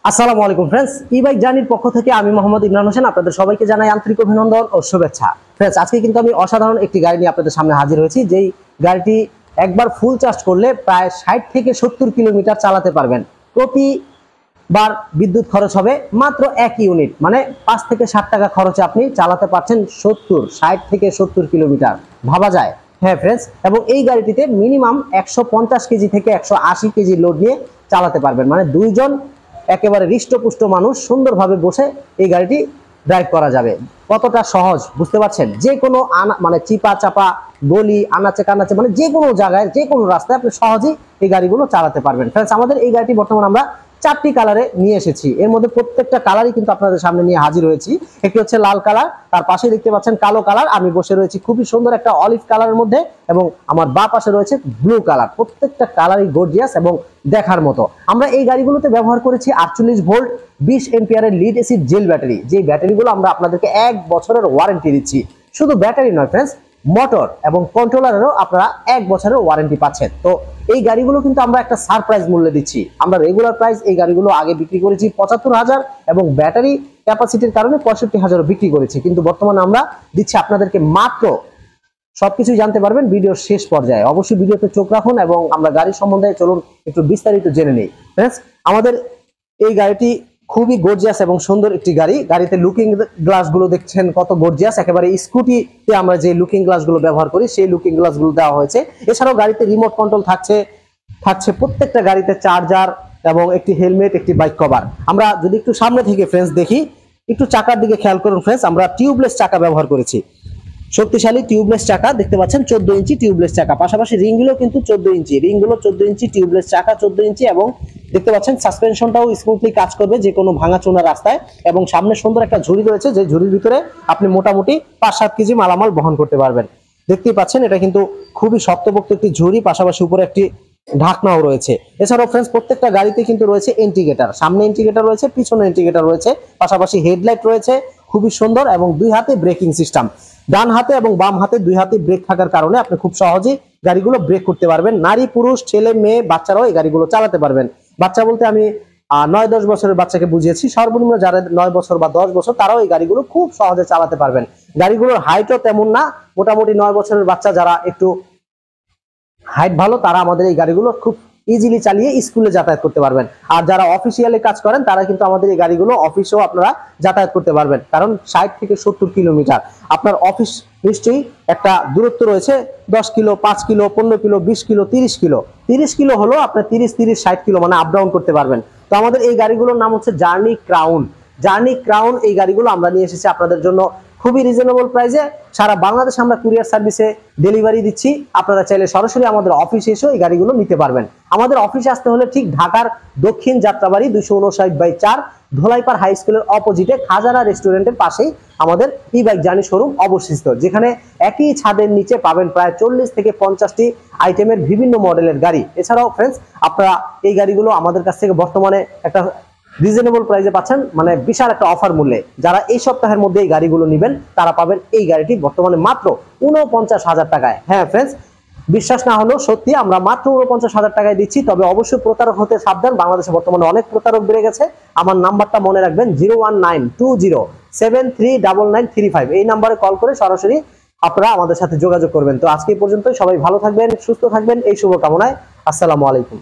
আসসালামু আলাইকুম ফ্রেন্ডস, ই বাইক জার্নির পক্ষ থেকে আমি মোহাম্মদ ইমরান হোসেন আপনাদের সবাইকে জানাই আন্তরিক অভিনন্দন ও শুভেচ্ছা। ফ্রেন্ডস, আজকে কিন্তু আমি অসাধারণ একটি গাড়ি নিয়ে আপনাদের সামনে হাজির হয়েছি। যেই গাড়িটি একবার ফুল চার্জ করলে প্রায় 60 থেকে 70 কিলোমিটার চালাতে পারবেন। প্রতিবার বিদ্যুৎ খরচ হবে মাত্র 1 ইউনিট, মানে 5 থেকে 60 টাকা খরচে আপনি চালাতে পারছেন 60 থেকে 70 কিলোমিটার। ভাবা যায়? হ্যাঁ ফ্রেন্ডস, এবং এই গাড়িটিতে মিনিমাম 150 কেজি থেকে 180 কেজি লোড নিয়ে চালাতে পারবেন, মানে দুইজন একেবারে হৃষ্টপুষ্ট মানুষ সুন্দরভাবে বসে এই গাড়িটি ড্রাইভ করা যাবে। কতটা সহজ বুঝতে পারছেন? যে কোনো মানে চিপা চাপা গলি আনাচে কানাচে, মানে যে কোনো জায়গায় যে কোনো রাস্তায় আপনি সহজেই এই গাড়িগুলো চালাতে পারবেন। ফ্রেন্ডস, আমাদের এই গাড়িটি বর্তমানে আমরা 4টি কালারে নিয়ে এসেছি। এর মধ্যে প্রত্যেকটা কালারই কিন্তু আপনাদের সামনে নিয়ে হাজির হয়েছি। একটি হচ্ছে লাল কালার, তার পাশে দেখতে পাচ্ছেন কালো কালার। আমি বসে রয়েছি খুবই সুন্দর একটা অলিভ কালারের মধ্যে, এবং আমার বাঁ পাশে রয়েছে ব্লু কালার। প্রত্যেকটা কালারই গর্জিয়াস এবং দেখার মতো। আমরা এই গাড়িগুলোতে ব্যবহার করেছি 48 ভোল্ট 20 এম্পিয়ারের লিড এসিড জেল ব্যাটারি। যে ব্যাটারিগুলো আমরা আপনাদেরকে 1 বছরের ওয়ারেন্টি দিচ্ছি। শুধু ব্যাটারি নয় ফ্রেন্ডস, মোটর এবং কন্ট্রোলারেরও আপনারা 1 বছরের ওয়ারেন্টি পাচ্ছেন। তো এই গাড়িগুলো কিন্তু আমরা একটা সারপ্রাইজ মূল্যে দিচ্ছি। আমরা রেগুলার প্রাইস এই গাড়িগুলো আগে বিক্রি করেছি 75,000 এবং ব্যাটারি ক্যাপাসিটির কারণে 65,000 বিক্রি করেছি, কিন্তু বর্তমানে আমরা দিচ্ছি আপনাদেরকে মাত্র, সবকিছু জানতে পারবেন ভিডিওর শেষ পর্যায়ে। অবশ্যই ভিডিওতে চোখ রাখুন এবং আমরা গাড়ি সম্বন্ধে চলুন একটু বিস্তারিত জেনে নেই। ফ্রেন্ডস, আমাদের এই গাড়িটি খুবই গর্জিয়াস এবং সুন্দর একটি গাড়ি। গাড়িতে লুকিং গ্লাসগুলো দেখছেন কত গর্জিয়াস। একেবারে স্কুটিতে আমরা যে লুকিং গ্লাসগুলো ব্যবহার করি সেই লুকিং গ্লাসগুলো দেওয়া হয়েছে। এছাড়াও গাড়িতে রিমোট কন্ট্রোল থাকছে প্রত্যেকটা গাড়িতে চার্জার এবং একটি হেলমেট, একটি বাইক কভার। আমরা যদি একটু সামনে থেকে ফ্রেন্ডস দেখি, একটু চাকার দিকে খেয়াল করুন ফ্রেন্ডস, আমরা টিউবলেস চাকা ব্যবহার করেছি। শক্তিশালী টিউবলেস চাকা দেখতে পাচ্ছেন, 14 ইঞ্চি টিউবলেস চাকা। পাশাপাশি রিংগুলো কিন্তু 14 ইঞ্চি, রিংগুলো 14 ইঞ্চি, টিউবলেস চাকা 14 ইঞ্চি, এবং দেখতে পাচ্ছেন সাসপেনশনটাও স্মুথলি কাজ করবে যে কোনো ভাঙাচোনা রাস্তায়। এবং সামনে সুন্দর একটা ঝুড়ি রয়েছে, যে ঝুড়ির ভিতরে আপনি মোটামুটি 5-7 কেজি মালামাল বহন করতে পারবেন। দেখতেই পাচ্ছেন এটা কিন্তু খুবই শক্তপোক্ত একটি ঝুড়ি, পাশাপাশি উপরে একটি ঢাকনাও রয়েছে। এছাড়াও ফ্রেন্ডস, প্রত্যেকটা গাড়িতে কিন্তু রয়েছে ইন্ডিকেটর, সামনে ইন্ডিকেটর রয়েছে, পিছনে ইন্ডিকেটর রয়েছে, পাশাপাশি হেডলাইট রয়েছে খুবই সুন্দর, এবং 2 হাতে ব্রেকিং সিস্টেম। ডান হাতে এবং বাম হাতে 2 হাতে ব্রেক থাকার কারণে আপনি খুব সহজেই গাড়িগুলো ব্রেক করতে পারবেন। নারী পুরুষ ছেলে মেয়ে বাচ্চারাও এই গাড়িগুলো চালাতে পারবেন। বাচ্চা বলতে আমি 9-10 বছরের বাচ্চাকে বুঝিয়েছি। সর্বনিম্ন যারা 9 বছর বা 10 বছর তারাও এই গাড়িগুলো খুব সহজে চালাতে পারবেন। গাড়িগুলোর হাইটও তেমন না, মোটামুটি 9 বছরের বাচ্চা যারা একটু হাইট ভালো তারা আমাদের এই গাড়িগুলো খুব ইজিলি চালিয়ে স্কুলে যাতায়াত করতে পারবেন। আর যারা অফিসিয়ালি কাজ করেন তারা কিন্তু আমাদের এই গাড়িগুলো অফিসেও আপনারা যাতায়াত করতে পারবেন, কারণ 60 থেকে 70 কিলোমিটার আপনার অফিস নিশ্চয়ই একটা দূরত্ব রয়েছে। 10 kilo, 5 kilo, 15 kilo, 20 kilo, 30 kilo, 30 kilo হলো আপনার 30-60 কিলো, মানে আপ ডাউন করতে পারবেন। তো আমাদের এই গাড়িগুলোর নাম হচ্ছে জার্নি ক্রাউন। জার্নি ক্রাউন এই গাড়িগুলো আমরা নিয়ে এসেছি আপনাদের জন্য খুবই রিজনেবল প্রাইসে। সারা বাংলাদেশে আমরা কুরিয়ার সার্ভিসে ডেলিভারি দিচ্ছি। আপনারা চাইলে সরাসরি আমাদের অফিসে এসেও এই গাড়িগুলো নিতে পারবেন। আমাদের অফিসে আসতে হলে ঠিক ঢাকার দক্ষিণ যাত্রাবাড়ি 259/4 ধোলাইপাড় হাই স্কুলের অপোজিটে খাজানা রেস্টুরেন্টের পাশেই আমাদের ই বাইক জার্নি শোরুম অবস্থিত, যেখানে একই ছাদের নিচে পাবেন প্রায় 40 থেকে 50টি আইটেমের বিভিন্ন মডেলের গাড়ি। এছাড়াও ফ্রেন্ডস, আপনারা এই গাড়িগুলো আমাদের কাছ থেকে বর্তমানে একটা রিজনেবল প্রাইসে পাচ্ছেন, মানে বিশাল একটা অফার মূল্যে। যারা এই সপ্তাহের মধ্যে এই গাড়িগুলো নেবেন তারা পাবেন এই গাড়িটি বর্তমানে মাত্র 49,000 টাকায়। হ্যাঁ ফ্রেন্ডস, বিশ্বাস না হলেও সত্যি আমরা মাত্র 49,000 টাকায় দিচ্ছি। তবে অবশ্যই প্রতারক হতে সাবধান, বাংলাদেশে বর্তমানে অনেক প্রতারক বেড়ে গেছে। আমার নাম্বারটা মনে রাখবেন, 01920739935। এই নাম্বারে কল করে সরাসরি আপনারা আমাদের সাথে যোগাযোগ করবেন। তো আজকে পর্যন্ত সবাই ভালো থাকবেন, সুস্থ থাকবেন এই শুভকামনায়। আসসালামু আলাইকুম।